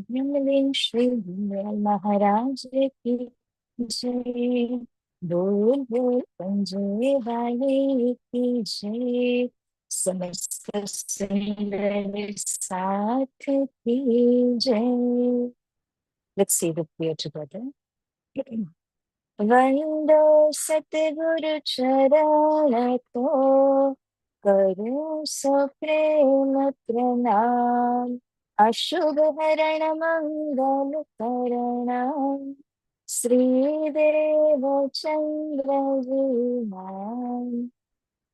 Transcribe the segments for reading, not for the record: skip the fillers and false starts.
ब्रह्मलीन श्री भीमराव महाराज की जय। बोल बोल पंजे वाले की जय। समस्त सुंदर साथ की जय। Let's say the prayer together. वंदो सतगुरु चरण को, करो सो प्रेम प्रणाम। अशुभ हरण मंगल करण, श्रीदेव चंद्र नाम।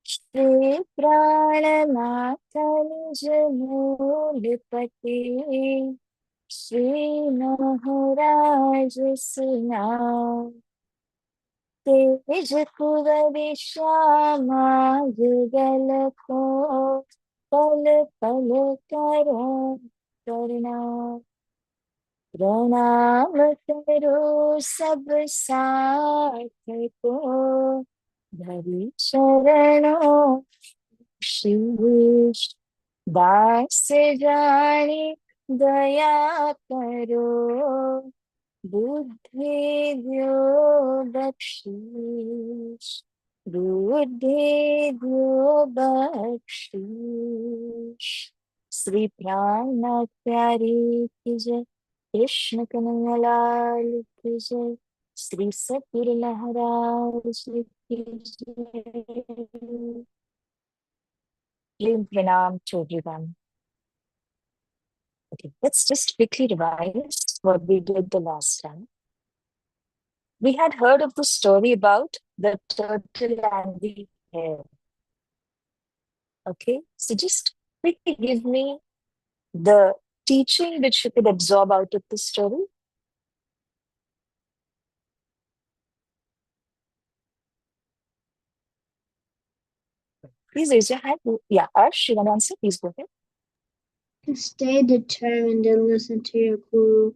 श्री प्राणनाथ निज मूलपति, श्री महाराज सुनाम। तेज कुंवर श्यामा युगल को, पल पल करो प्रणाम। प्रणाम करो सब साथ को, धरि चरणों शीश। दास जाने दया करो, बुद्धि द्यो बख्शीश। बुद्धि द्यो बख्शीश। श्री प्राणनाथ प्यारे की जय। कृष्ण कन्हैया लाल की जय। श्री सतगुरु महाराज की जय। Pranam to everyone. Okay, let's just quickly revise what we did the last time. We had heard of the story about the turtle and the hare. Okay, so just quickly give me the teaching which you could absorb out of the story. Please raise your hand. Yeah, Arsh, you want to answer? Please go ahead. To stay determined and listen to your guru.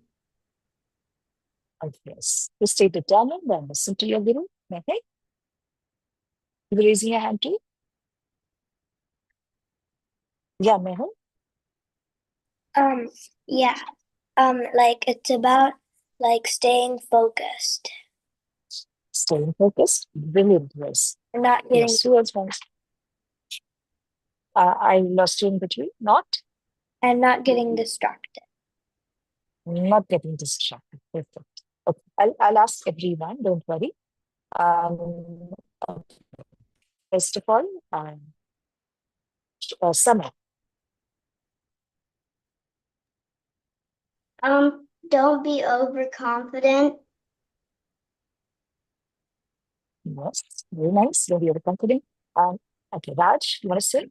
Yes, to stay determined and listen to your guru. Okay. You raising your hand too? Yeah, Mehul. Yeah. Like it's about like staying focused. Staying focused. Brilliant, yes. Not getting Yes, who else wants? I lost you in between. Not getting distracted. not getting distracted. Perfect. Okay. I'll ask everyone. Don't worry. Um, First of all, Summer. Don't be overconfident. Yes, very nice. Very overconfident. Okay, Raj, you want to say?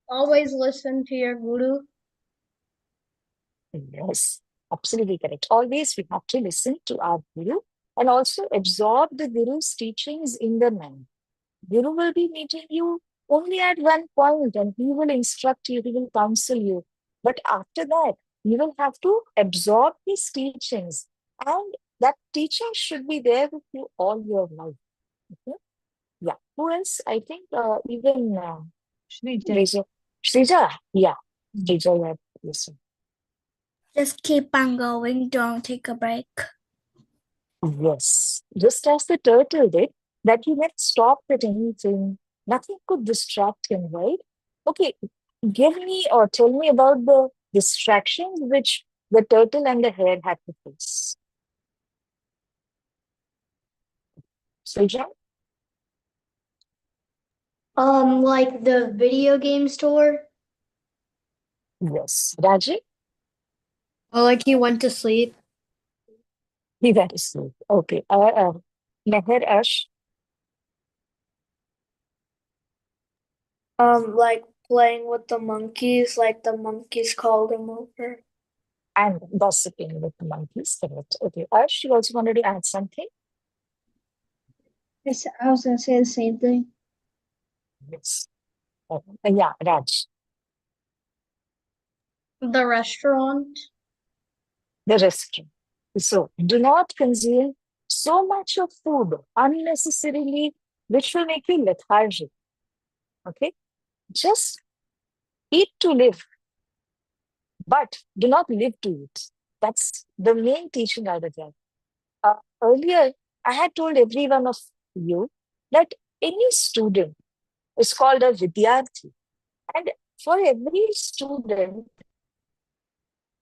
Always listen to your guru. Yes, absolutely correct. Always we have to listen to our guru and also absorb the guru's teachings in the mind. Guru will be meeting you only at one point and he will instruct you, he will counsel you. But after that, you will have to absorb his teachings. And that teaching should be there with you all your life. Okay? Yeah. Who else? I think even Shrija. Shrija. Yeah. Shrija, you have to listen. Just keep on going. Don't take a break. Yes. Just as the turtle did, that he never stopped at anything. Nothing could distract him, right? Okay, give me or tell me about the distractions which the turtle and the hare had to face. Srija? Like the video game store. Yes. Raji? Oh, like he went to sleep. He went to sleep. Okay. Meher Ash? Like playing with the monkeys, like the monkeys called him over. And gossiping with the monkeys. Correct. Okay. Ash, you also wanted to add something? I was gonna say the same thing. Yes. Yeah, Raj. The restaurant. The restaurant. So do not consume so much of food unnecessarily, which will make you lethargic. Okay? Just eat to live. but do not live to it. That's the main teaching out of that. Earlier, I had told every one of you that any student is called a Vidyarthi. And for every student,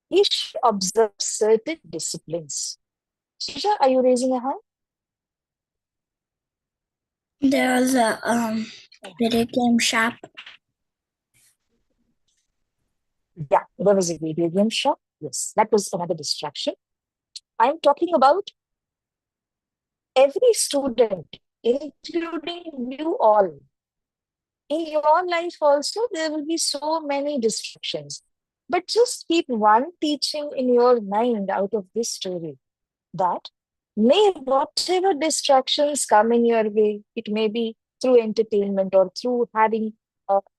he should observe certain disciplines. Shisha, are you raising a hand? There was a video game shop. Yeah, there was a video game shop. Yes, that was another distraction. I'm talking about every student, including you all. In your life also, there will be so many distractions. But just keep one teaching in your mind out of this story, that may whatever distractions come in your way, it may be through entertainment or through having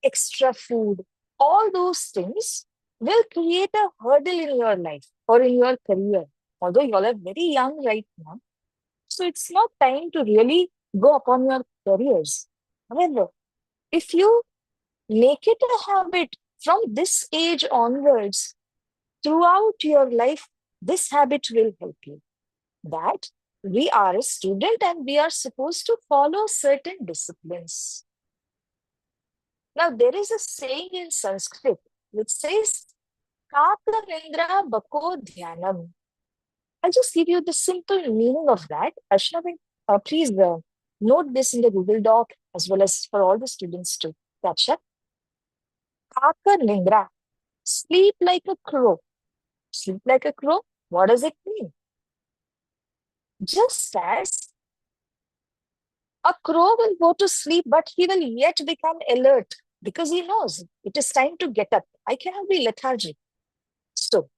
extra food, all those things will create a hurdle in your life or in your career. Although you all are very young right now, so it's not time to really go upon your careers. However, if you make it a habit from this age onwards, throughout your life, this habit will help you. That we are a student and we are supposed to follow certain disciplines. Now, there is a saying in Sanskrit which says, Kaka Nindra Bako Dhyanam. I'll just give you the simple meaning of that. Ashna, please note this in the Google Doc as well as for all the students to catch up. Kaka Nindra, sleep like a crow. Sleep like a crow, what does it mean? Just as a crow will go to sleep, but he will yet become alert because he knows it is time to get up. I cannot be lethargic. So,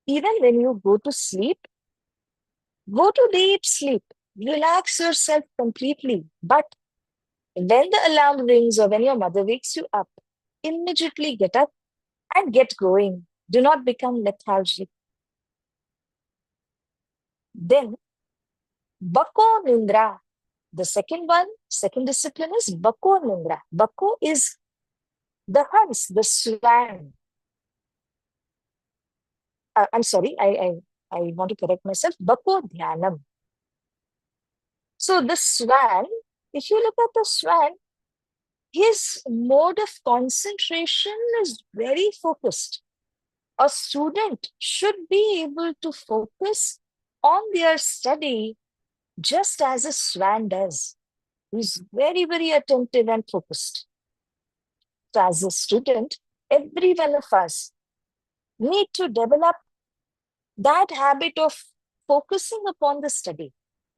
even when you go to sleep, go to deep sleep, relax yourself completely. But when the alarm rings or when your mother wakes you up, immediately get up and get going. Do not become lethargic. Then, Bako Nindra. The second discipline is Bako Nindra. Bako is the hunts, the swan. I'm sorry, I want to correct myself. Bako Dhyanam. So the swan, if you look at the swan, his mode of concentration is very focused. A student should be able to focus on their study just as a swan does. He's very, very attentive and focused. So as a student, every one of us need to develop that habit of focusing upon the study.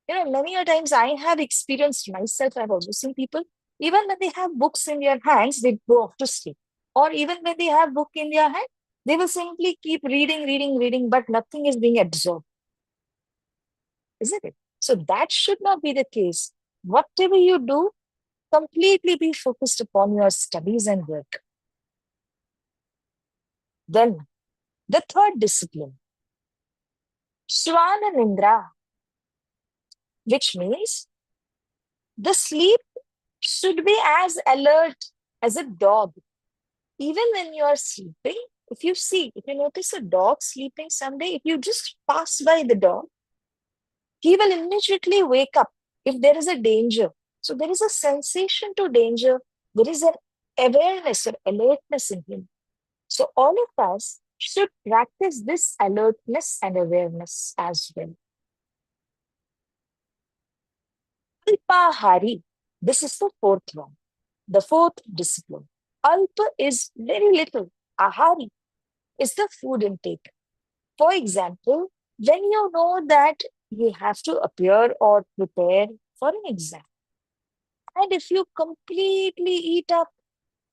Many a times I have experienced myself, I've also seen people, even when they have books in their hands, they go off to sleep. Or even when they have book in their hand, they will simply keep reading, but nothing is being absorbed. Isn't it? So that should not be the case. Whatever you do, completely be focused upon your studies and work. Then the third discipline, Swana Nindra, which means the sleep should be as alert as a dog. Even when you are sleeping, if you notice a dog sleeping someday, if you just pass by the dog, he will immediately wake up if there is a danger. So there is a sensation to danger. There is an awareness or alertness in him. So all of us should practice this alertness and awareness as well. Alpahari. This is the fourth one. The fourth discipline. Alpa is very little. Ahari is the food intake. For example, when you know that you have to appear or prepare for an exam, and if you completely eat up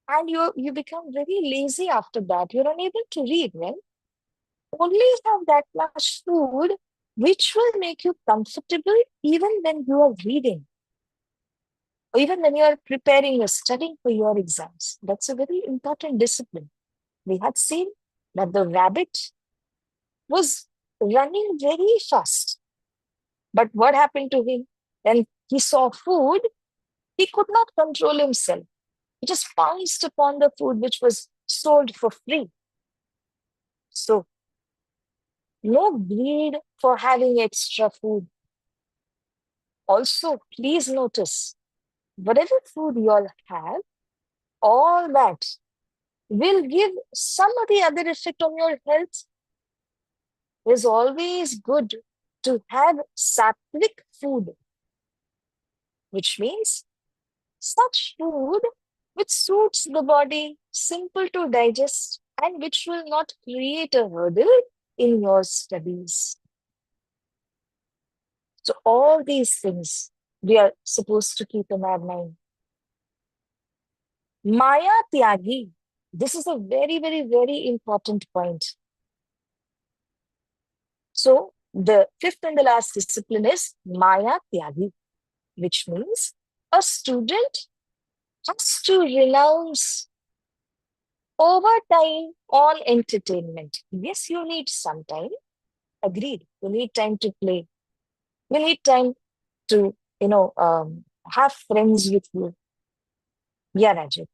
and you become very lazy after that, you're unable to read, well, only have that much food which will make you comfortable even when you are reading, or even when you are preparing or studying for your exams. That's a very important discipline. We had seen that the rabbit was running very fast. But what happened to him? When he saw food, he could not control himself. He just pounced upon the food which was sold for free. So, no greed for having extra food. Also, please notice whatever food you all have, all that will give some or the other effect on your health. It is always good to have sattvic food, which means such food which suits the body, simple to digest, and which will not create a hurdle in your studies. So, all these things we are supposed to keep in our mind. Maya Tyagi. This is a very, very, very important point. So, the fifth and the last discipline is Maya Tyagi, which means a student has to renounce over time on entertainment. Yes, you need some time. Agreed. You need time to play. You need time to, have friends with you. Yeah, Rajat.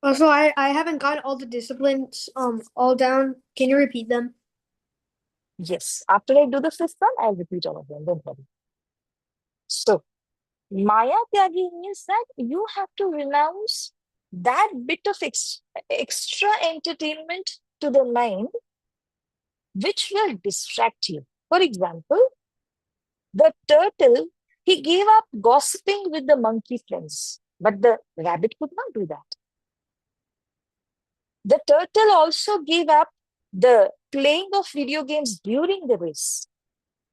Also, I haven't got all the disciplines all down. Can you repeat them? Yes. After I do the fifth one, I'll repeat all of them. Don't worry. So, Maya Tyagi means that you have to renounce that bit of extra entertainment to the mind, which will distract you. For example, the turtle, he gave up gossiping with the monkey friends, but the rabbit could not do that. The turtle also gave up the playing of video games during the race,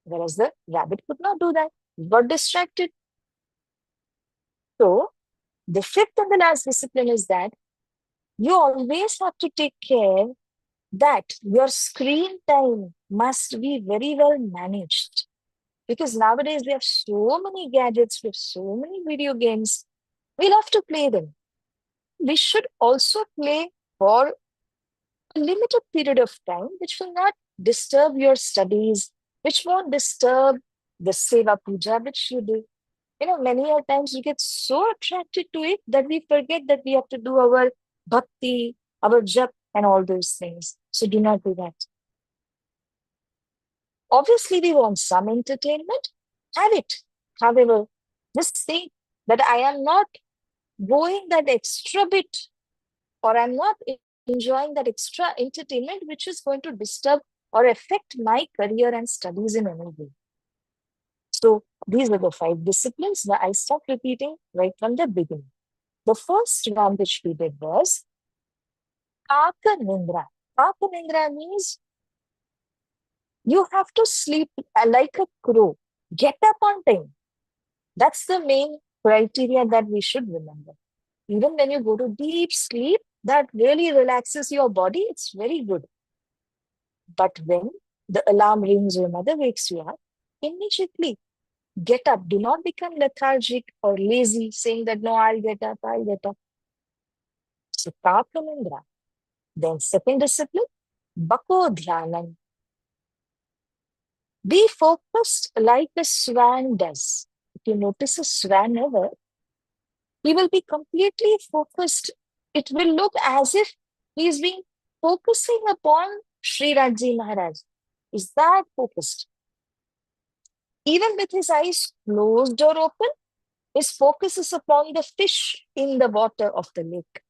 whereas the rabbit could not do that. He got distracted. So, the fifth and the last discipline is that you always have to take care that your screen time must be very well managed. Because nowadays we have so many gadgets, we have so many video games. We love to play them. We should also play for a limited period of time, which will not disturb your studies, which won't disturb the Seva Puja which you do. Many a times we get so attracted to it that we forget that we have to do our bhakti, our jap, and all those things. So do not do that. Obviously, we want some entertainment, have it. However, just think that I am not going that extra bit, or I'm not enjoying that extra entertainment which is going to disturb or affect my career and studies in any way. So these are the 5 disciplines that I stopped repeating right from the beginning. The first one which we did was Kaka Nindra. Kaka Nindra means you have to sleep like a crow. Get up on time. That's the main criteria that we should remember. Even when you go to deep sleep, that really relaxes your body. It's very good. But when the alarm rings, your mother wakes you up, immediately get up. Do not become lethargic or lazy, saying that, no, I'll get up, I'll get up. So, Kapanindra. Then, second discipline, Bako Dhyanam. Be focused like a swan does. If you notice a swan ever, he will be completely focused. It will look as if he is being focusing upon Sri Raji Maharaj. Is that focused? Even with his eyes closed or open, his focus is upon the fish in the water of the lake.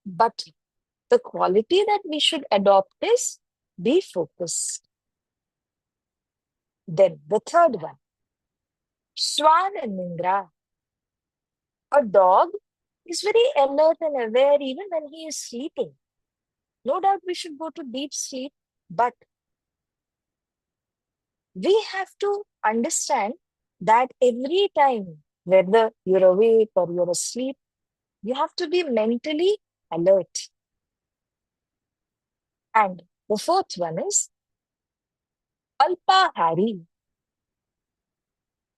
But the quality that we should adopt is be focused. Then the third one, Swan and Nindra. A dog is very alert and aware even when he is sleeping. No doubt we should go to deep sleep, but we have to understand that every time, whether you're awake or you're asleep, you have to be mentally alert. And the fourth one is Alpahari.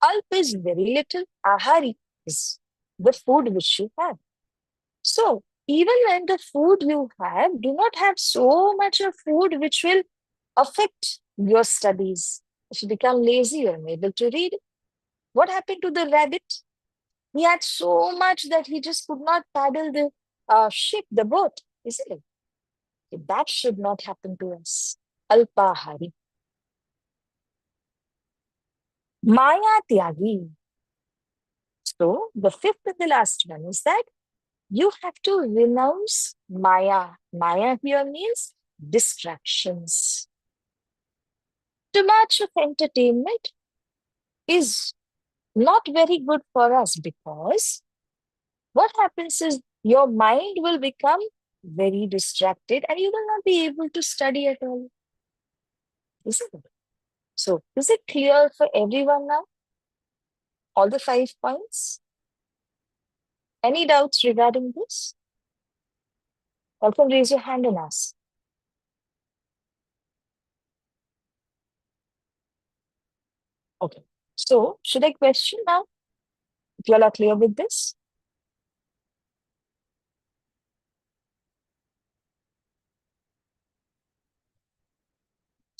Alp is very little, Ahari is the food which you have. So, even when the food you have, do not have so much of food which will affect your studies. If you become lazy, you're unable to read. What happened to the rabbit? He had so much that he just could not paddle the ship, the boat, isn't it? That should not happen to us. Alpahari. Maya Tyagi. So the fifth and the last one is that you have to renounce Maya. Maya here means distractions. Too much of entertainment is not very good for us because what happens is your mind will become very distracted and you will not be able to study at all. Isn't it? So, is it clear for everyone now? All the 5 points? Any doubts regarding this? You can raise your hand and ask. Okay. So, should I question now? If you all are clear with this?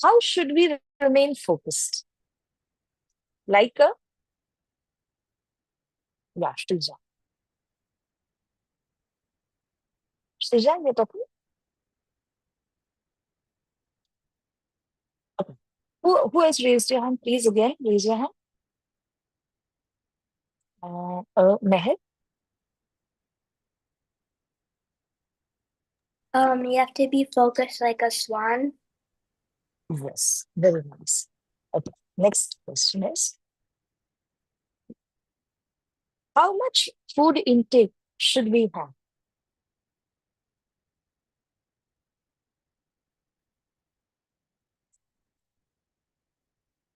How should we remain focused? Like a, yeah, Shrija. Shrija, you're talking? Okay. Who has raised your hand? Please again, raise your hand. Meher? You have to be focused like a swan. Yes, very nice. Okay. Next question is, how much food intake should we have?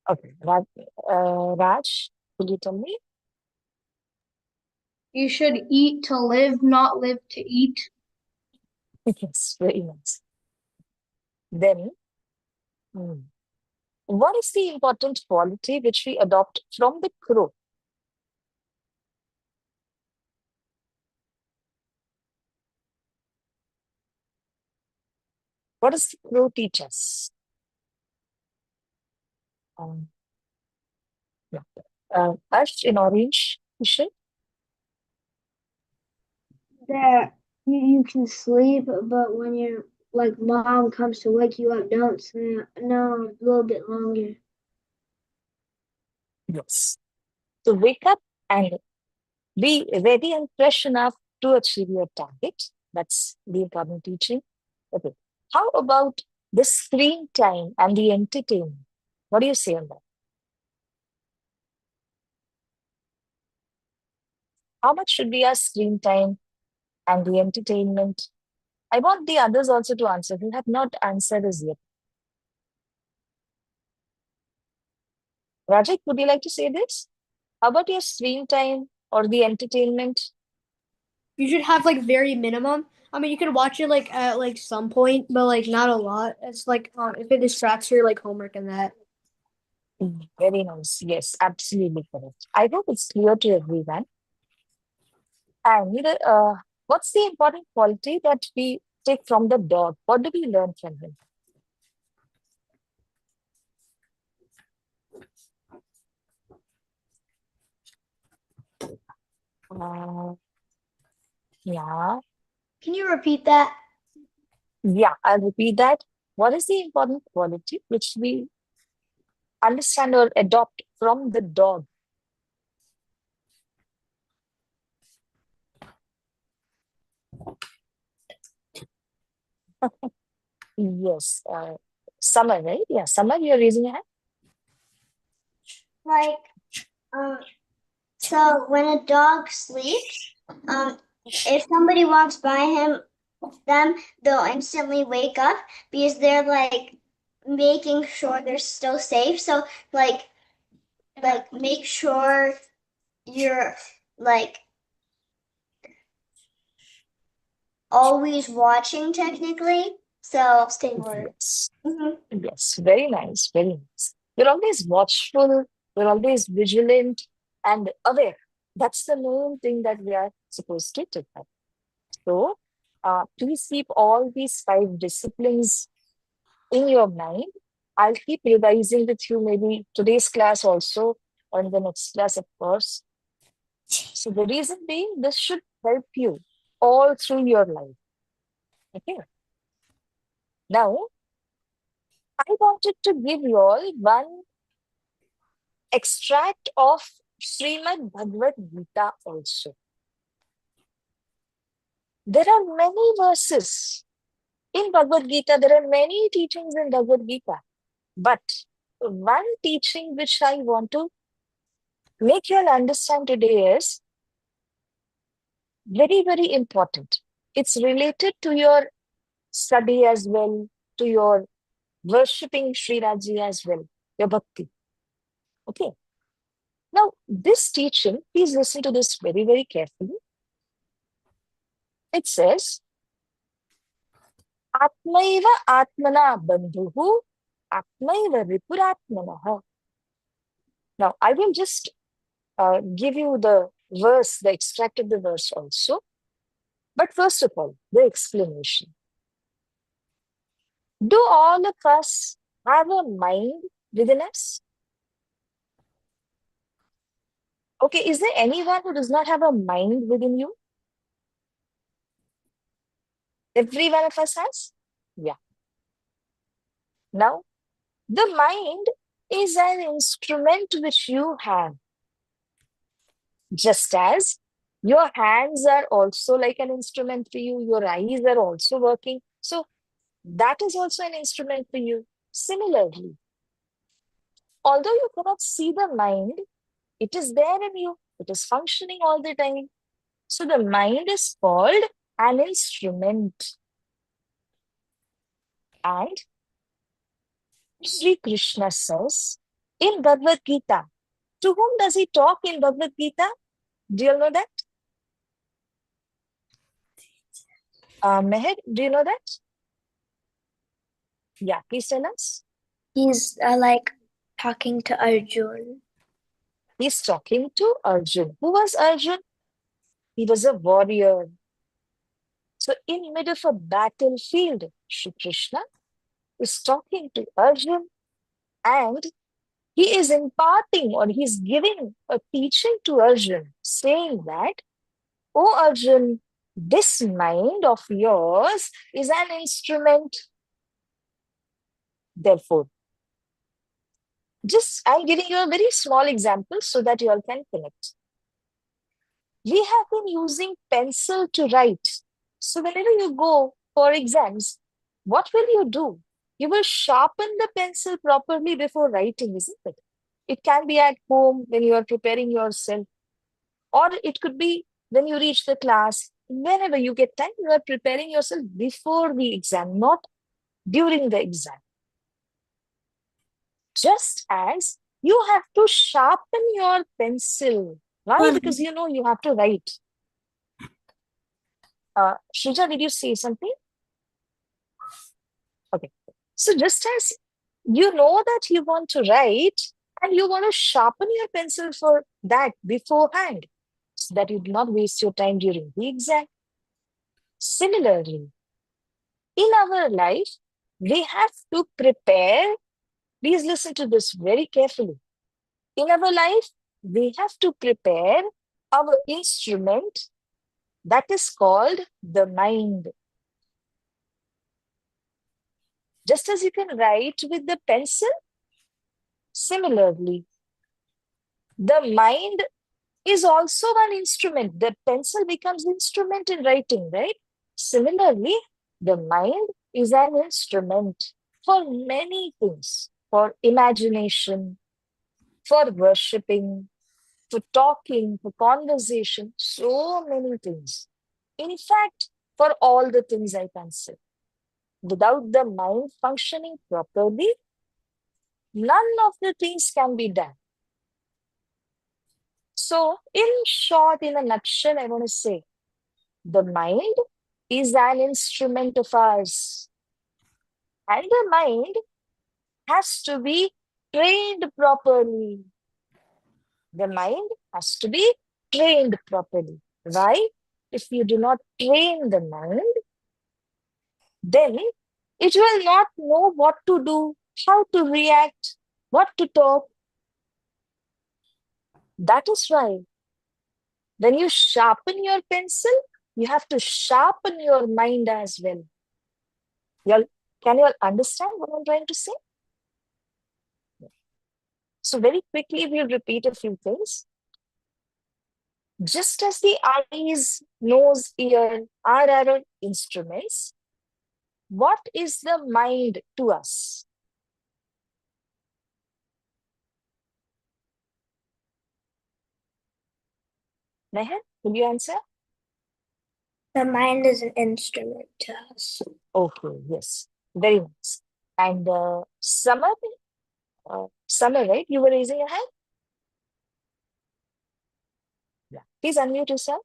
Okay, Raj, will you tell me? You should eat to live, not live to eat. Yes, very nice. Then, hmm, what is the important quality which we adopt from the crow? What does the crow teach us? Um, yeah. Ash in orange, Kishan? That you can sleep, but when your like mom comes to wake you up, don't sleep. No, a little bit longer. Yes. So wake up and be ready and fresh enough to achieve your target. That's the important teaching. Okay. How about the screen time and the entertainment? What do you say on that? How much should be our screen time and the entertainment? I want the others also to answer. Who have not answered as yet. Rajat, would you like to say this? How about your screen time or the entertainment? You should have like very minimum. I mean, you can watch it like at like some point, but like not a lot. It's like if it distracts your like homework and that. Very nice. Yes, absolutely correct. I hope it's clear to everyone. And what's the important quality that we take from the dog? What do we learn from him? Uh, yeah, Can you repeat that? yeah, I'll repeat that. What is the important quality which we understand or adopt from the dog? Yes, Summer, right? Yeah, Summer, you're raising your hand. Like, um, so when a dog sleeps, if somebody walks by them, they'll instantly wake up because they're like making sure they're still safe. So like make sure you're like always watching technically. So stay alert. Yes, Mhm. yes, very nice, very nice. We're always watchful, we're always vigilant and aware. That's the main thing that we are supposed to take up. So, please keep all these 5 disciplines in your mind. I'll keep revising with you maybe today's class also, or in the next class, of course. So, the reason being, this should help you all through your life. Okay. Now, I wanted to give you all one extract of Srimad Bhagavad Gita also. There are many verses in Bhagavad Gita, there are many teachings in Bhagavad Gita, but one teaching which I want to make you all understand today is very, very important. It's related to your study as well, to your worshipping Sri Raji as well, your bhakti. Okay. Now, this teaching, please listen to this very, very carefully. It says, Atmaiva Atmana Bandhuhu, Atmaiva Ripuratmanaha. Now, I will just give you the verse, the extract of the verse also. But first of all, the explanation. Do all of us have a mind within us? Okay, is there anyone who does not have a mind within you? Every one of us has? Yeah. Now, the mind is an instrument which you have. Just as your hands are also like an instrument for you, your eyes are also working. So that is also an instrument for you. Similarly, although you cannot see the mind, it is there in you. It is functioning all the time. So the mind is called an instrument. And Sri Krishna says in Bhagavad Gita, to whom does he talk in Bhagavad Gita? Do you know that? Meher, do you know that? Yeah, please tell us. He's like talking to Arjun. He's talking to Arjun. Who was Arjun? He was a warrior. So in mid of a battlefield, Shri Krishna is talking to Arjun and he is imparting or he's giving a teaching to Arjun saying that, oh Arjun, this mind of yours is an instrument. Therefore, just I'm giving you a very small example so that you all can connect. We have been using pencil to write. So whenever you go for exams, what will you do? You will sharpen the pencil properly before writing, isn't it? It can be at home when you are preparing yourself, or it could be when you reach the class. Whenever you get time, you are preparing yourself before the exam, not during the exam. Just as you have to sharpen your pencil. Why? Because you know you have to write. Shrija, did you say something? Okay. So just as you know that you want to write and you want to sharpen your pencil for that beforehand so that you do not waste your time during the exam. Similarly, in our life, we have to prepare. Please listen to this very carefully. In our life, we have to prepare our instrument that is called the mind. Just as you can write with the pencil, similarly, the mind is also an instrument. The pencil becomes instrument in writing, right? Similarly, the mind is an instrument for many things, for imagination, for worshipping, for talking, for conversation, so many things. In fact, for all the things I can say. Without the mind functioning properly, none of the things can be done. So, in short, in a nutshell, I want to say, the mind is an instrument of ours. And the mind has to be trained properly. The mind has to be trained properly. Why? If you do not train the mind, then it will not know what to do, how to react, what to talk. That is why when you sharpen your pencil, you have to sharpen your mind as well. You all Can you all understand what I'm trying to say? So very quickly, we'll repeat a few things. Just as the eyes, nose, ear are our instruments, what is the mind to us? Meher, will you answer? The mind is an instrument to us. Okay, yes, very nice. And Summer, Summer, right? You were raising your hand? Yeah. Please unmute yourself.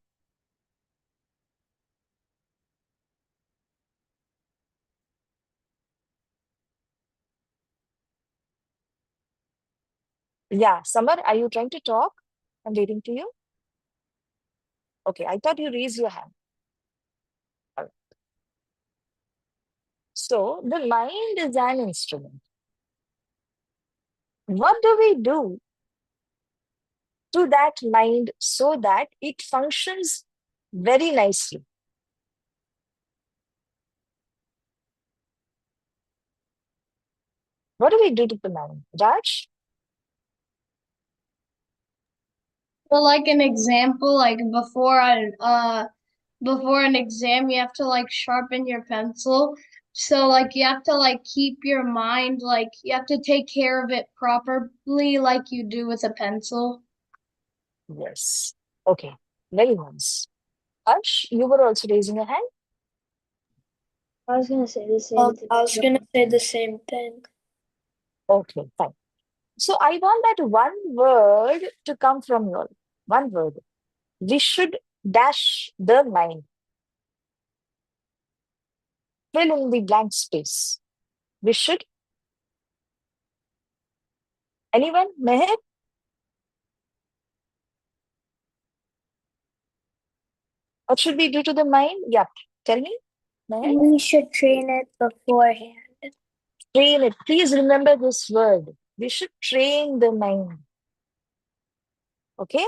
Yeah, Summer, are you trying to talk? I'm waiting to you. Okay, I thought you raised your hand. All right. So the mind is an instrument. What do we do to that mind so that it functions very nicely? What do we do to the mind? Raj? For like an example, like before an exam, you have to like sharpen your pencil. So like you have to like keep your mind, like you have to take care of it properly like you do with a pencil. Yes. Okay, very nice. Ash, you were also raising your hand? I was gonna say the same thing. I was gonna say the same thing. Okay, fine. So I want that one word to come from you all. One word. We should dash the mind. Fill in the blank space. We should. Anyone? Meher? What should we do to the mind? Yeah, tell me. Meher? We should train it beforehand. Train it. Please remember this word. We should train the mind. Okay?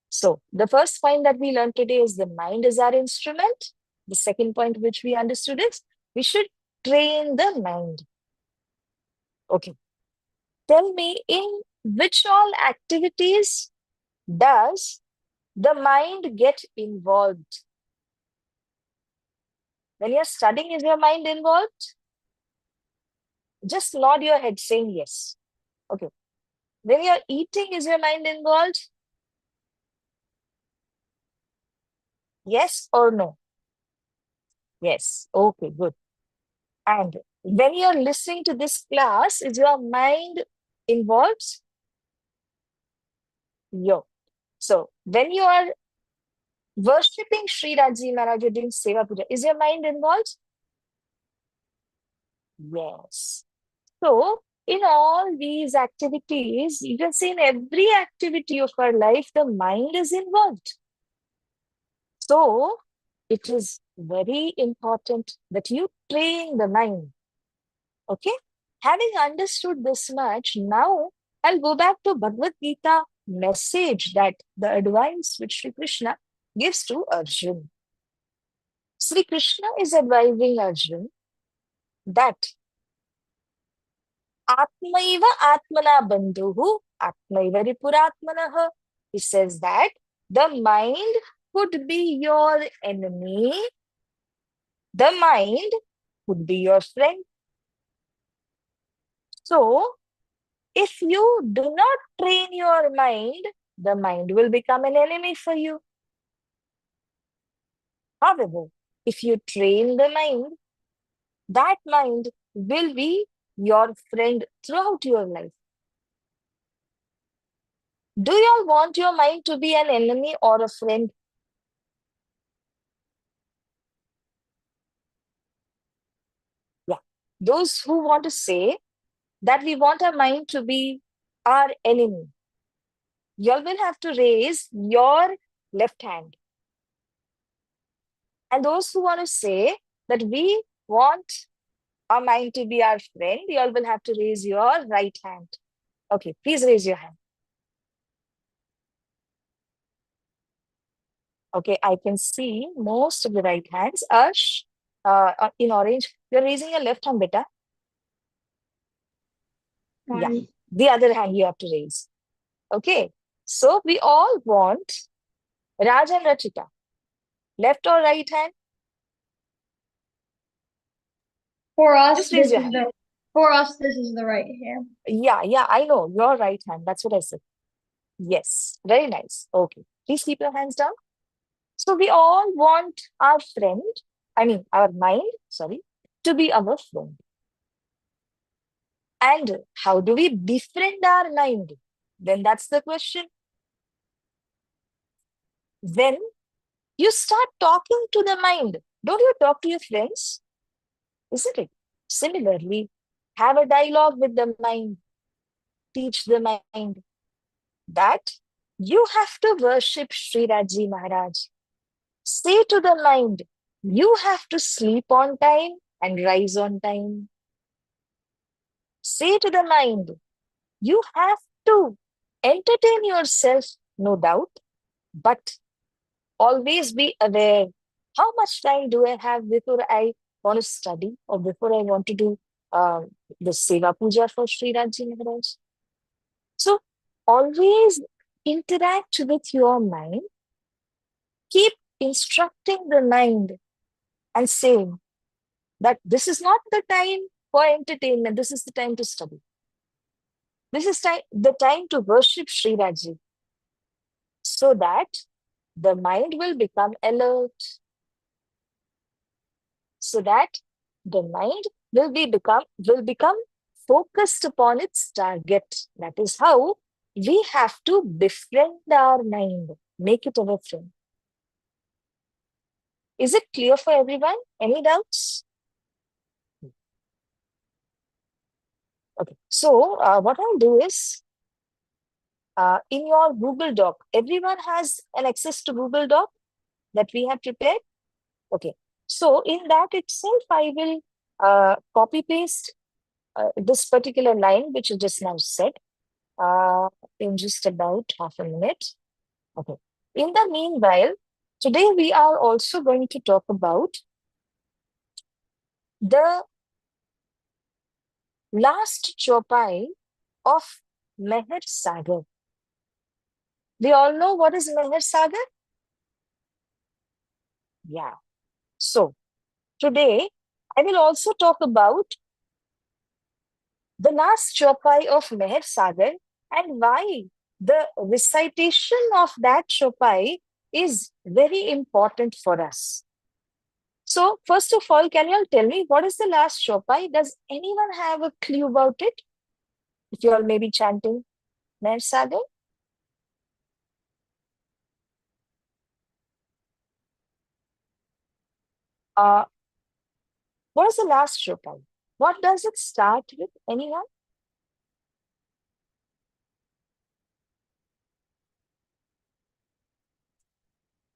So the first point that we learned today is the mind is our instrument. The second point which we understood is we should train the mind. Okay. Tell me, in which all activities does the mind get involved? When you're studying, is your mind involved? Just nod your head saying yes. Okay. When you're eating, is your mind involved? Yes or no? Yes. Okay, good. And when you're listening to this class, is your mind involved? Yo. So when you are worshipping Sri Raji Maharaj, you're doing Seva Puja, is your mind involved? Yes. So in all these activities, you can say in every activity of our life, the mind is involved. So it is very important that you train the mind. Okay? Having understood this much, now I'll go back to Bhagavad Gita message, that the advice which Sri Krishna gives to Arjun. Sri Krishna is advising Arjun that Atmaiva Atmana Bandhuhu Atmaiva Ripuratmanaha. He says that the mind could be your enemy, the mind could be your friend. So, if you do not train your mind, the mind will become an enemy for you. However, if you train the mind, that mind will be your friend throughout your life. Do you all want your mind to be an enemy or a friend? Yeah. Those who want to say that we want our mind to be our enemy, you all will have to raise your left hand. And those who want to say that we want our mind to be our friend, you all will have to raise your right hand. Okay, please raise your hand. Okay, I can see most of the right hands. Ash, in orange, you're raising your left hand, beta. Yeah. One. The other hand you have to raise. Okay. So we all want Raj and Rachita. Left or right hand? For us, Just raise this your is hand. the right hand. Yeah, I know. Your right hand. That's what I said. Yes. Very nice. Okay. Please keep your hands down. So we all want our our mind, to be our friend. And how do we befriend our mind? Then that's the question. When you start talking to the mind, don't you talk to your friends? Isn't it? Similarly, have a dialogue with the mind. Teach the mind that you have to worship Sri Raji Maharaj. Say to the mind, you have to sleep on time and rise on time. Say to the mind, you have to entertain yourself, no doubt, but always be aware how much time do I have before I want to study or before I want to do the Seva Puja for Sri Raji Maharaj. So always interact with your mind, keep instructing the mind and saying that this is not the time for entertainment, this is the time to study. This is the time to worship Sri Raji, so that the mind will become alert, so that the mind will become focused upon its target. That is how we have to befriend our mind, make it our friend. Is it clear for everyone? Any doubts? Okay, so what I'll do is, in your Google Doc, everyone has an access to Google Doc that we have prepared? Okay, so in that itself, I will copy paste this particular line, which you just now said, in just about half a minute. Okay. In the meanwhile, today we are also going to talk about the last chopai of Meher Sagar. We all know what is Meher Sagar? Yeah. So today I will also talk about the last chopai of Meher Sagar and why the recitation of that chopai is very important for us. So, first of all, can you all tell me what is the last chopai? Does anyone have a clue about it? If you all may be chanting Meher Sagar? Uh, what is the last chopai? What does it start with? Anyone?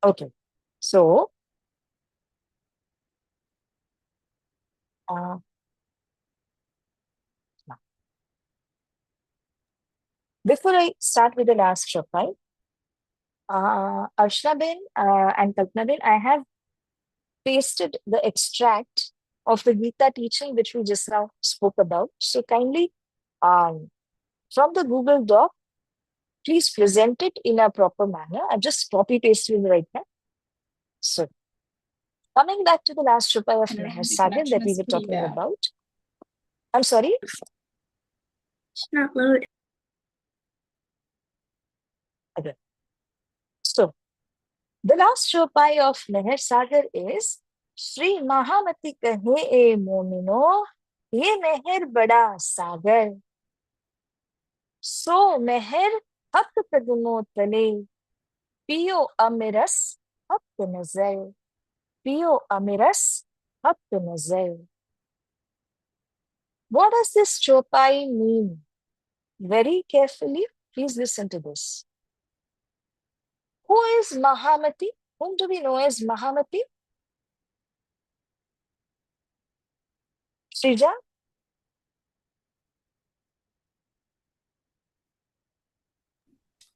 Okay. So, uh, before I start with the last chopai, Arshna Ben and Kalpana Ben, I have pasted the extract of the Gita teaching which we just now spoke about. So kindly, from the Google Doc, please present it in a proper manner. I'm just copy pasting right now. So coming back to the last chopai of Meher Sagar that we were talking about. I'm sorry. It's not loaded. Okay. So the last chopai of Meher Sagar is Shri Mahamati kahe e momino ye meher bada sagar. So meher hak kadmo tale piyo amiras hak nazar. Piyo amiras hak nazar. What does this chopai mean? Very carefully, please listen to this. Who is Mahamati? Whom do we know as Mahamati? Srija?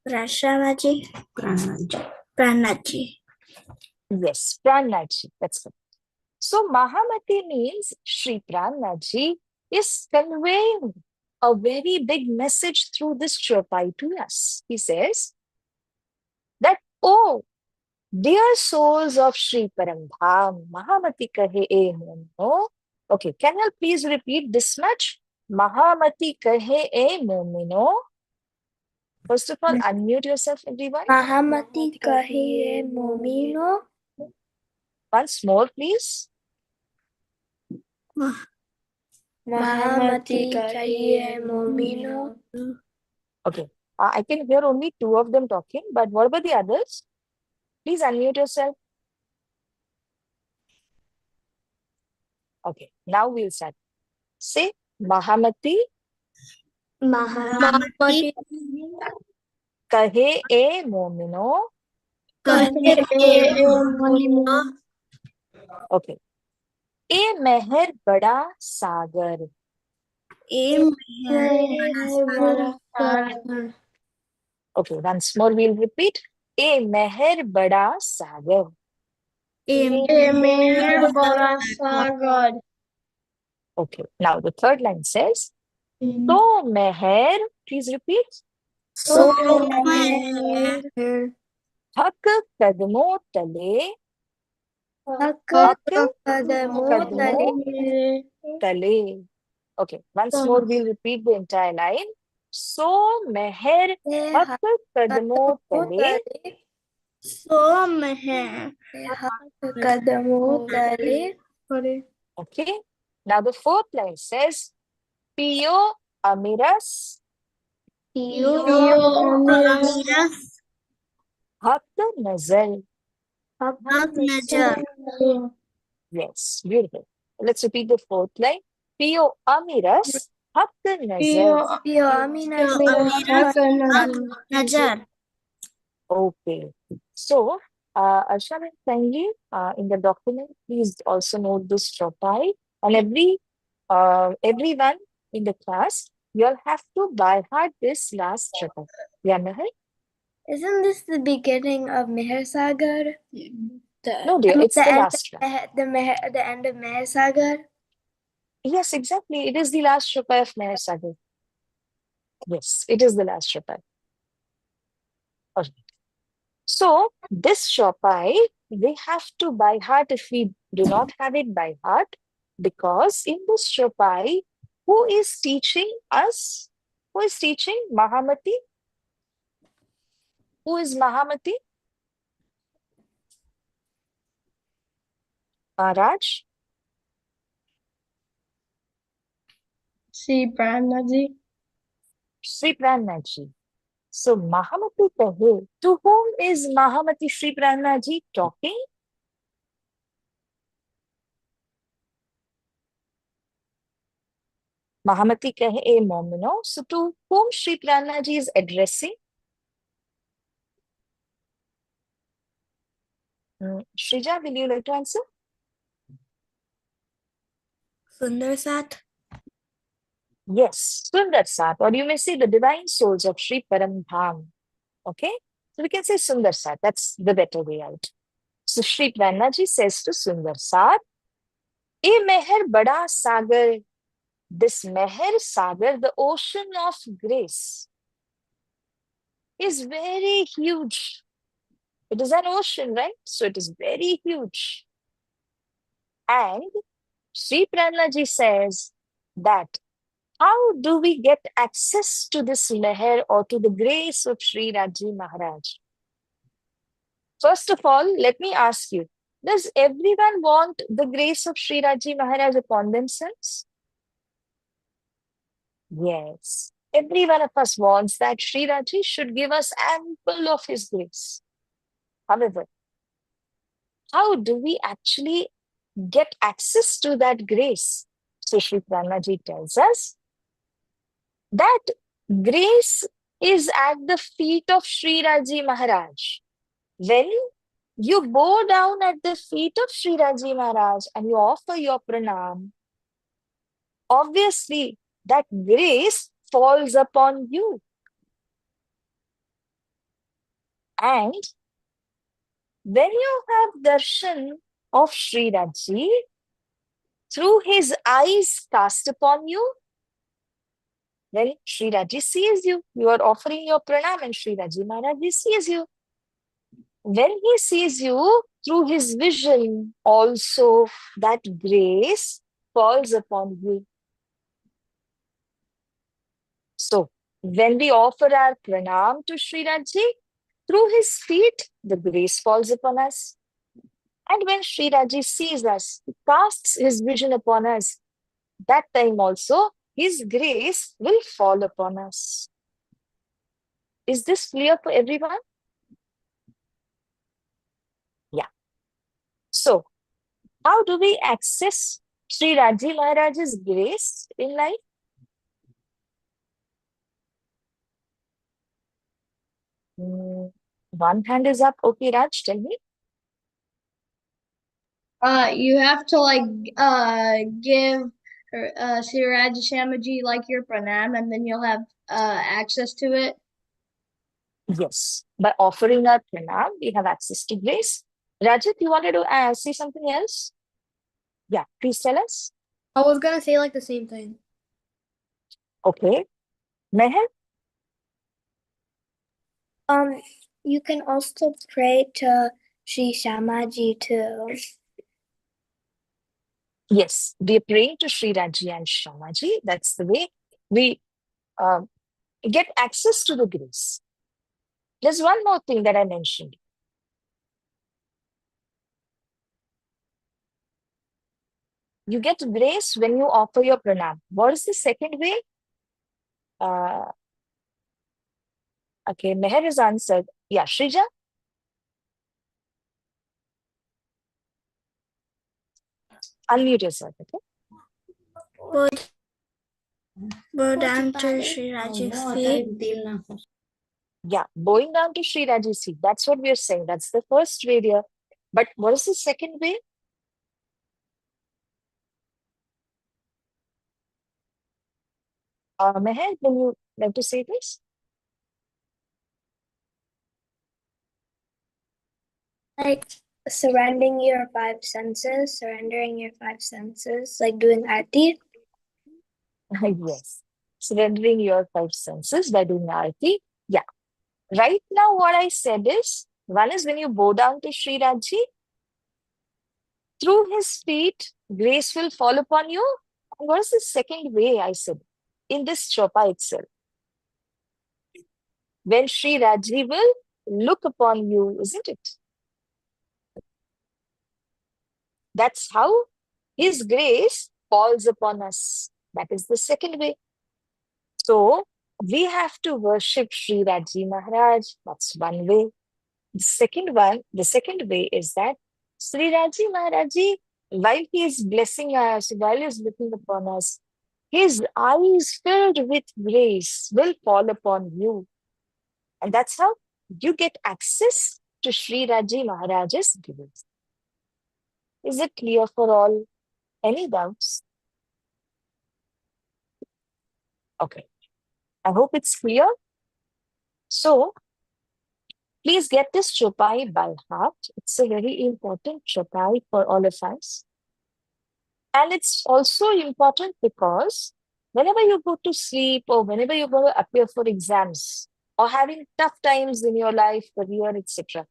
Prashamaji. Pranaji. Yes, Pranaji. That's good. So Mahamati means Sri Pranaji is conveying a very big message through this chopai to us. He says that, oh, dear souls of Sri Parambham, Mahamati kahe e momino. Okay, can you please repeat this much? Mahamati kahe e momino. First of all, unmute yourself, everyone. Mahamati kahiye momino. Once more, please. Mahamati kahiye momino. Okay, I can hear only two of them talking, but what about the others? Please unmute yourself. Okay, now we'll start. Say Mahamati Mahamati kahe e momino. kahiye momino. Okay. ए मेहर बड़ा सागर. Okay, once more we'll repeat. ए मेहर बड़ा सागर. Okay, now the third line says, तो मेहर, please repeat. हक कदमों तले. तले. Okay, once more we'll repeat the entire line. So मेहर हक कदमों तले. Okay, now the fourth line says, Pio Amiras Hak Nazar. Yes, beautiful. Let's repeat the fourth line. Pio Amiras Hak Nazar. Okay. So, Arsha and Tangi, in the document, please also note this chopai. And everyone in the class, you'll have to by heart this last chopai. Yeah, Meher? Isn't this the beginning of Meher Sagar? No, dear, it's the last one. The end of Meher Sagar? Yes, exactly. It is the last chopai of Meher Sagar. Yes, it is the last chopai. Okay. So, this chopai, we have to by heart if we do not have it by heart, because in this chopai, who is teaching us? Who is teaching? Mahamati? Who is Mahamati? Raj? Sri Pranaji. Sri Pranaji. So, Mahamati kahe. To whom is Mahamati Sri Pranaji talking? Mahamati kahe e momino. So, to whom Sri Pranaji is addressing? Shrija, will you like to answer? Sundar Sat. Yes, Sundar Sat, or you may say the divine souls of Sri Parambham. Okay, so we can say Sundar Sat. That's the better way out. So Sri Pranaji says to Sundar Sat, "E meher bada sagar." This meher sagar, the ocean of grace, is very huge. It is an ocean, right? So it is very huge. And Sri Pranaji says that how do we get access to this meher or to the grace of Sri Raji Maharaj? First of all, let me ask you, does everyone want the grace of Sri Raji Maharaj upon themselves? Yes. Every one of us wants that Sri Raji should give us ample of his grace. However, how do we actually get access to that grace? So Sri Pranaji tells us that grace is at the feet of Sri Raji Maharaj. When you bow down at the feet of Sri Raji Maharaj and you offer your pranam, obviously that grace falls upon you. And when you have darshan of Sri Raji, through his eyes cast upon you. When Sri Raji sees you, you are offering your pranam and Sri Raji Maharaj sees you. When he sees you, through his vision, also that grace falls upon you. So, when we offer our pranam to Sri Raji, through his feet, the grace falls upon us. And when Sri Raji sees us, he casts his vision upon us. That time also, his grace will fall upon us. Is this clear for everyone? Yeah. So, how do we access Sri Raji Maharaj's grace in life? One hand is up. Okay, Raj, tell me. You have to like give Siraj Shamaji like your pranam, and then you'll have access to it. Yes. By offering our pranam, we have access to grace. Rajat, you wanted to say something else? Yeah, please tell us. I was gonna say like the same thing. Okay. Meher? You can also pray to Sri Shamaji too. Yes, we are praying to Sri Raji and Shamaji. That's the way we get access to the grace. There's one more thing that I mentioned. You get grace when you offer your pranam. What is the second way? Okay, Meher has answered. Yeah, Shrija? Unmute yourself, okay? Bow down to Sri Raji's feet. Yeah, bowing down to Sri Raji's feet. That's what we are saying. That's the first way there. But what is the second way? Meher, will you like to say this? Like surrendering your five senses, like doing arti. Yes. Surrendering your five senses by doing arati. Yeah. Right now, what I said is, one is when you bow down to Sri Raji, through his feet, grace will fall upon you. And what is the second way I said? In this chopa itself. When Sri Raji will look upon you, isn't it? That's how his grace falls upon us. That is the second way. So, we have to worship Sri Raji Maharaj. That's one way. The second way is that Sri Raji Maharaji, while he is blessing us, while he is looking upon us, his eyes filled with grace will fall upon you. And that's how you get access to Sri Raji Maharaj's grace. Is it clear for all? Any doubts? Okay. I hope it's clear. So, please get this chopai by heart. It's a very important chopai for all of us. And it's also important because whenever you go to sleep or whenever you're going to appear for exams or having tough times in your life, career, etc.,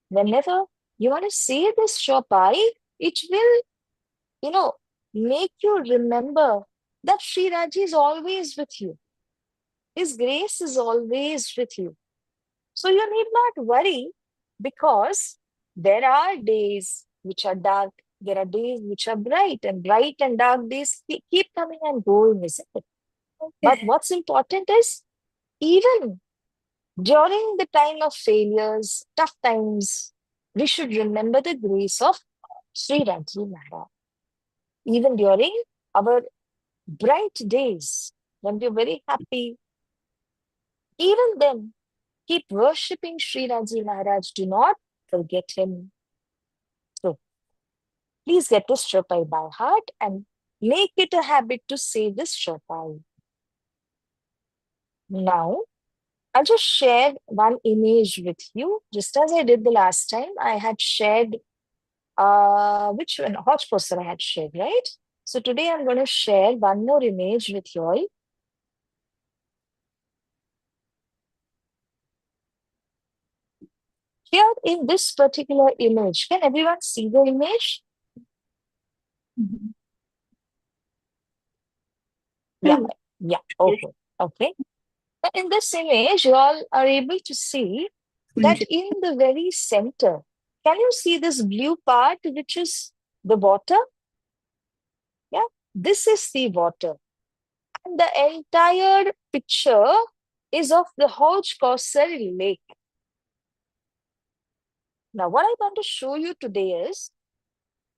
whenever you want to say this chopai, it will, make you remember that Sri Raji is always with you. His grace is always with you. So you need not worry because there are days which are dark, there are days which are bright and dark days keep coming and going, isn't it? Okay. But what's important is even during the time of failures, tough times, we should remember the grace of Sri Raji Maharaj. Even during our bright days, when we're very happy, even then, keep worshipping Sri Raji Maharaj. Do not forget him. So, please get this chopai by heart and make it a habit to say this chopai. Now, I'll just share one image with you. Just as I did the last time, I had shared, which one? Hotch poster I had shared, right? So today I'm going to share one more image with you all. Here in this particular image, can everyone see the image? Yeah, yeah, okay, okay. In this image, you all are able to see that in the very center, can you see this blue part, which is the water? Yeah, this is the water. And the entire picture is of the Hauj Kausar Lake. Now, what I want to show you today is,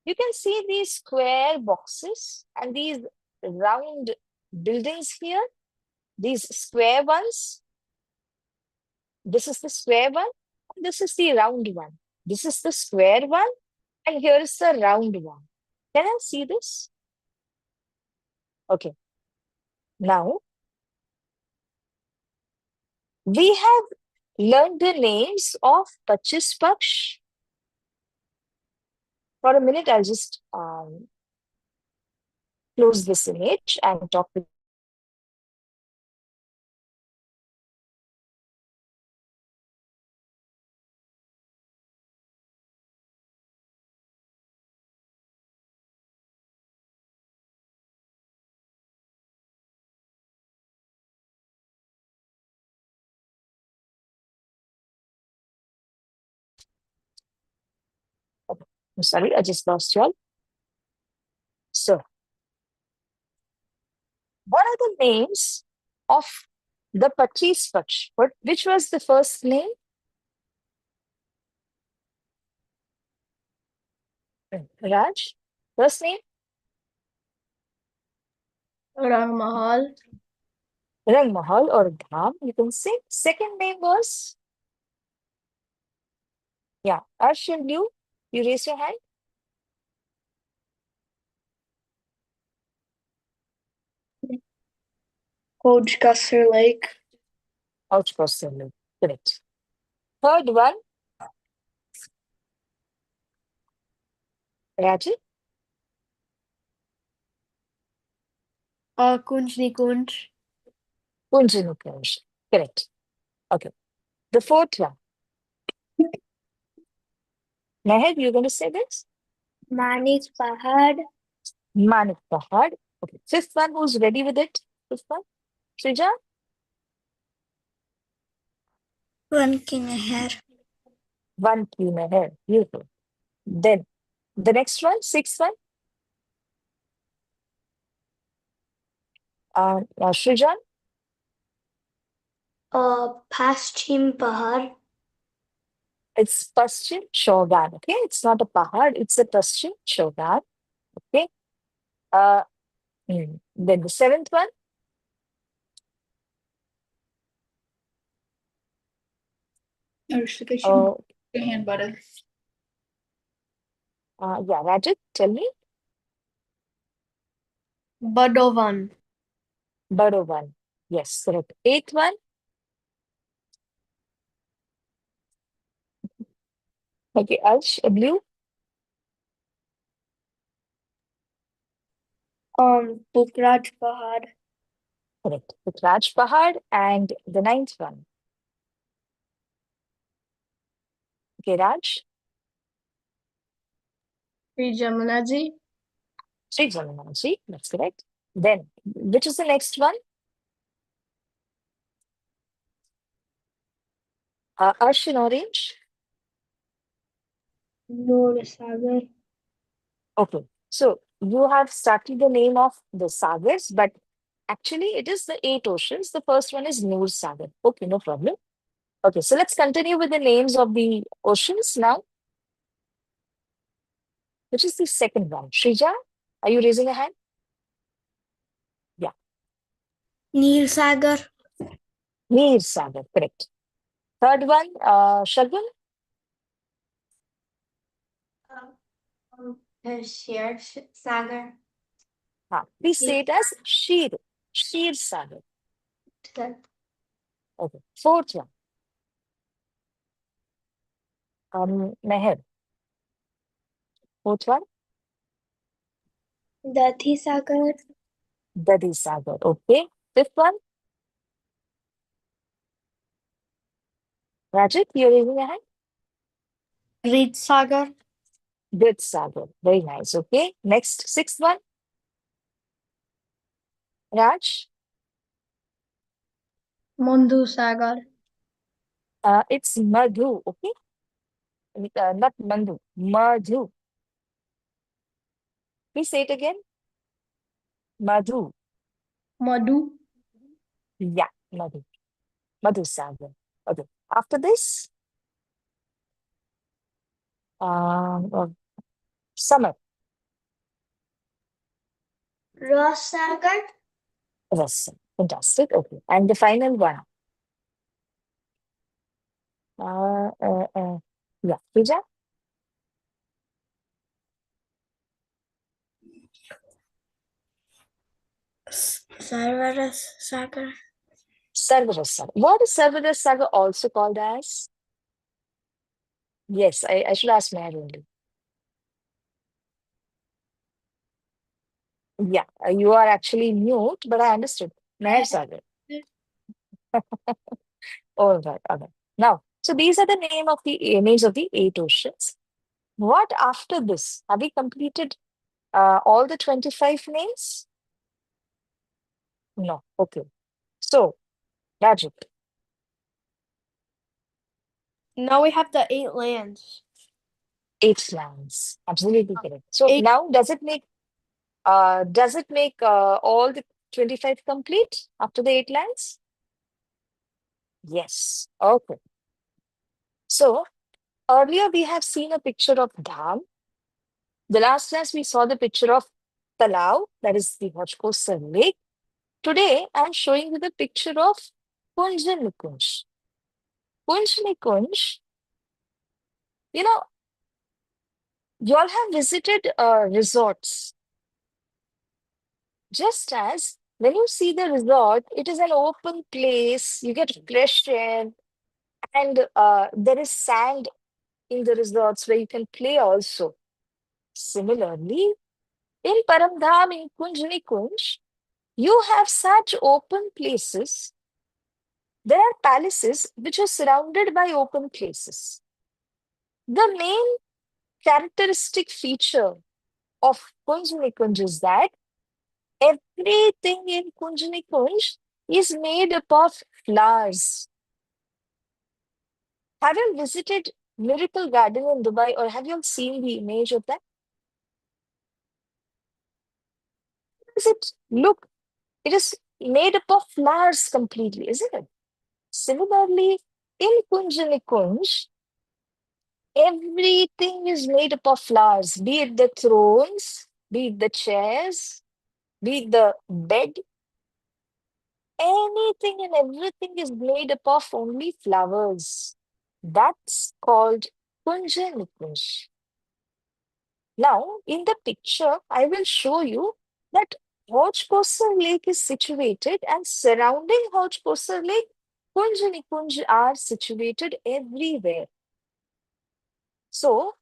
you can see these square boxes and these round buildings here, these square ones. This is the square one, and this is the round one. This is the square one, and here is the round one. Can I see this? Okay. Now, we have learned the names of Pachis Paksh. For a minute, I'll just close this image and talk with okay. I'm sorry, I just lost you all. So, what are the names of the Pachis Paksh? Which was the first name? Raj? First name? Rang Mahal. Rang Mahal or Dham, you can say. Second name was? Yeah, Arsh and you raise your hand. Hauj Kausar Lake. Hauj Kausar Lake. Correct. Third one, Raji? Kunj Nikunj. Kunjini Kunj. Correct. Okay. The fourth one. Meher, you're going to say this? Manik Pahad, Manik Pahad. Okay. Fifth one, who's ready with it? Fifth one? Srija? One Ki Meher, One Ki Meher. Beautiful. Then the next one, sixth one. Srijan? Paschim Pahad, It's Paschim Chaugan. Okay. It's not a Pahad, it's a Paschim Chaugan. Okay. Then the seventh one. Oh, hand button. yeah, Rajat, tell me. Badovan. Badovan. Yes, correct. Eighth one. Okay, Arsh, blue. Pukraj Pahad, Correct. Raj Pahad. And the ninth one. Okay, Raj. Sri Jamunaji. Sri Jamunanaji. That's correct. Then, which is the next one? Arsh in orange. Noor Sagar, Okay. So you have started the name of the Sagars, but actually it is the 8 oceans. The first one is Noor Sagar. Okay, no problem. Okay, so let's continue with the names of the oceans now. Which is the second one? Shrija, are you raising a hand? Yeah, Neel Sagar, Neer Sagar, correct. Third one, Shagun. Share Sagar. Please say it as Sheer Sagar. Okay. Fourth one, Meher. Fourth one, Dadhi Sagar. Dadhi Sagar. Okay. Fifth one. Rajat, you're raising your hand. Reed Sagar. Good Sagar. Very nice. Okay. Next, sixth one. Raj. Mandu Sagar. It's Madhu. Okay. Not Mandu. Madhu. Please say it again. Madhu. Madhu. Yeah. Madhu. Madhu Sagar. Okay. After this, uh, summer. Ross Sagar. Yes. Fantastic. Okay. And the final one. Yeah. Pooja. Sarvaras Sagar. Sarvaras Sagar. What is Sarvaras Sagar also called as? Yes, I should ask Meher only. Yeah, you are actually mute, but I understood. Meher Sagar. All right, all right. Now, so these are the names of the 8 oceans. What after this? Have we completed all the 25 names? No. Okay. So, Rajat, Now we have the 8 lands. 8 lands. Absolutely correct. So Eight. now does it make all the 25 complete after the 8 lands? Yes. Okay. So earlier we have seen a picture of dam. The last class we saw the picture of Talao, that is the Hojkosa lake. Today I'm showing you the picture of Kunj Nikunj. Kunj Nikunj, you know, you all have visited resorts. Just as when you see the resort, it is an open place, you get fresh air, and there is sand in the resorts where you can play also. Similarly, in Paramdham, in Kunj Nikunj, you have such open places. There are palaces which are surrounded by open places. The main characteristic feature of Kunj Nikunj is that everything in Kunj Nikunj is made up of flowers. Have you visited Miracle Garden in Dubai or have you seen the image of that? How does it look? It is made up of flowers completely, isn't it? Similarly, in Kunj Nikunj, everything is made up of flowers, be it the thrones, be it the chairs, be it the bed, anything and everything is made up of only flowers. That's called Kunja Nikunj. Now, in the picture, I will show you that Hojkosar Lake is situated, and surrounding Hojkosar Lake, Kunj Nikunj are situated everywhere. So,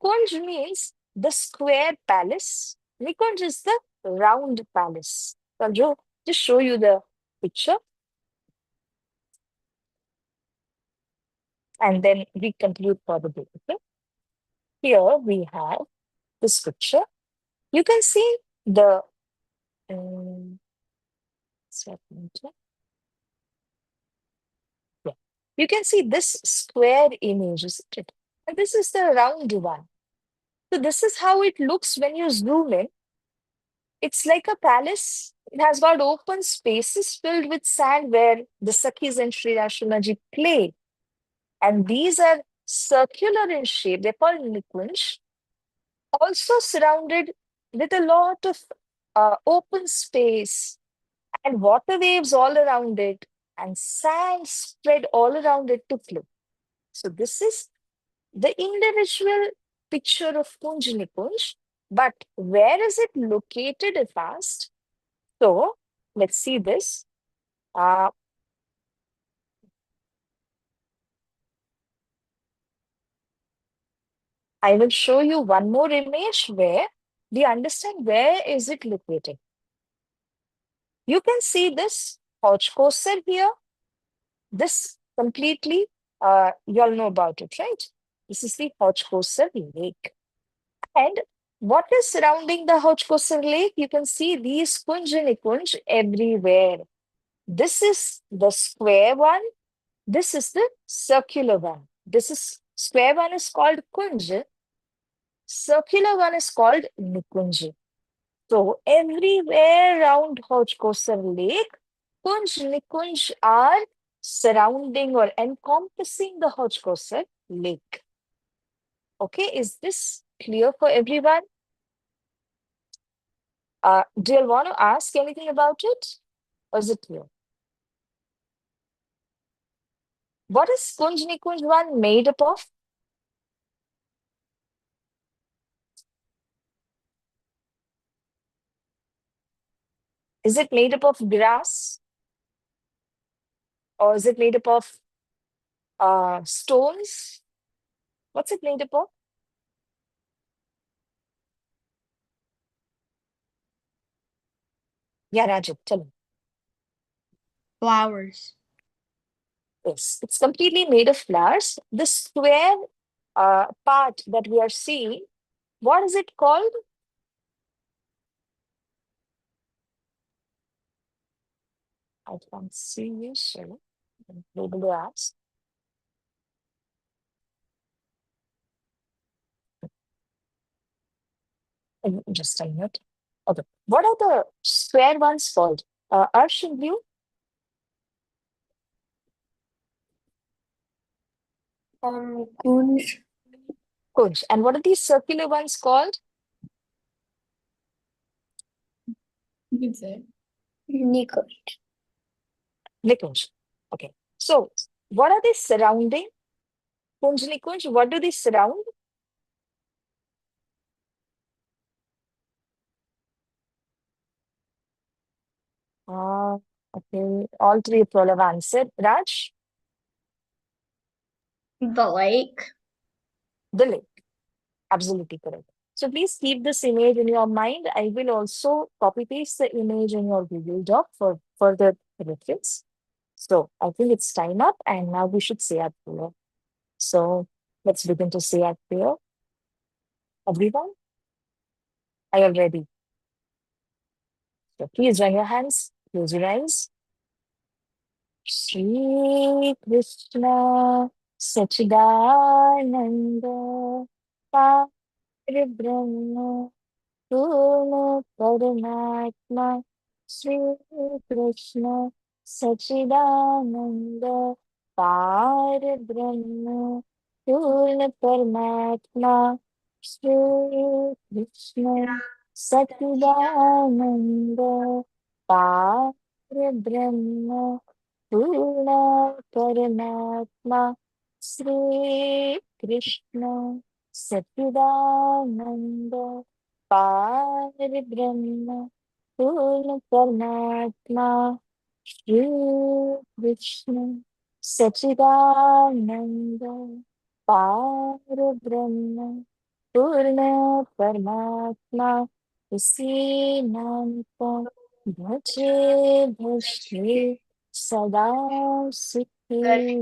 Kunj means the square palace. Nikunj is the round palace. So I'll just show you the picture and then we conclude for the day. Okay? Here we have this picture. You can see the second, yeah. You can see this square image, isn't it? And this is the round one. So this is how it looks when you zoom in. It's like a palace. It has got open spaces filled with sand where the Sakhis and Sri Rashtramaji play. And these are circular in shape. They're called Nikunj. Also surrounded with a lot of open space and water waves all around it and sand spread all around it to play. So this is the individual picture of Kunj Nikunj. But where is it located at last? So let's see this. I will show you one more image where Do you understand where is it located? You can see this Hodgkosser here. This completely, you all know about it, right? This is the Hodgkosser Lake. And what is surrounding the Hodgkosser Lake? You can see these Kunj Nikunj everywhere. This is the square one. This is the circular one. This is square one is called Kunj. Circular one is called Nikunj. So everywhere around Hodgkosser Lake, Kunj Nikunj are surrounding or encompassing the Hodgkosser Lake. Okay, is this clear for everyone? Do you want to ask anything about it? Or is it clear? What is Kunj Nikunj one made up of? Is it made up of grass? Or is it made up of stones? What's it made up of? Yeah, Rajat, tell me. Flowers. Yes, it's completely made of flowers. The square part that we are seeing, what is it called? I can't see you, so I'm able to ask. Just a minute. Okay. What are the square ones called? Arsh and you? Kunj. Kunj. And what are these circular ones called? You can say. Nikunj. Nikunj. Okay. So, what are they surrounding? Kunj, Nikunj, what do they surround? Okay. All three people have answered. Raj? The lake. The lake. Absolutely correct. So please keep this image in your mind. I will also copy paste the image in your Google Doc for further reference. So I think it's time up, and now we should say our prayer. So let's begin to say our prayer. Everyone, are you ready? So please join your hands, close your eyes. Shri Krishna Sachidananda Parabrahma Purna Paramatma Sri Krishna Sachidananda Parabrahma Purna Paramatma Sri Krishna Sachidananda Parabrahma Purna Paramatma Sri Krishna Sachidananda Parabrahma Purna Paramatma Shri Krishna Sachidananda Parabrahma Purna Paramatma Usi Nam Ko Bhaje Bhashre Sada Sukhi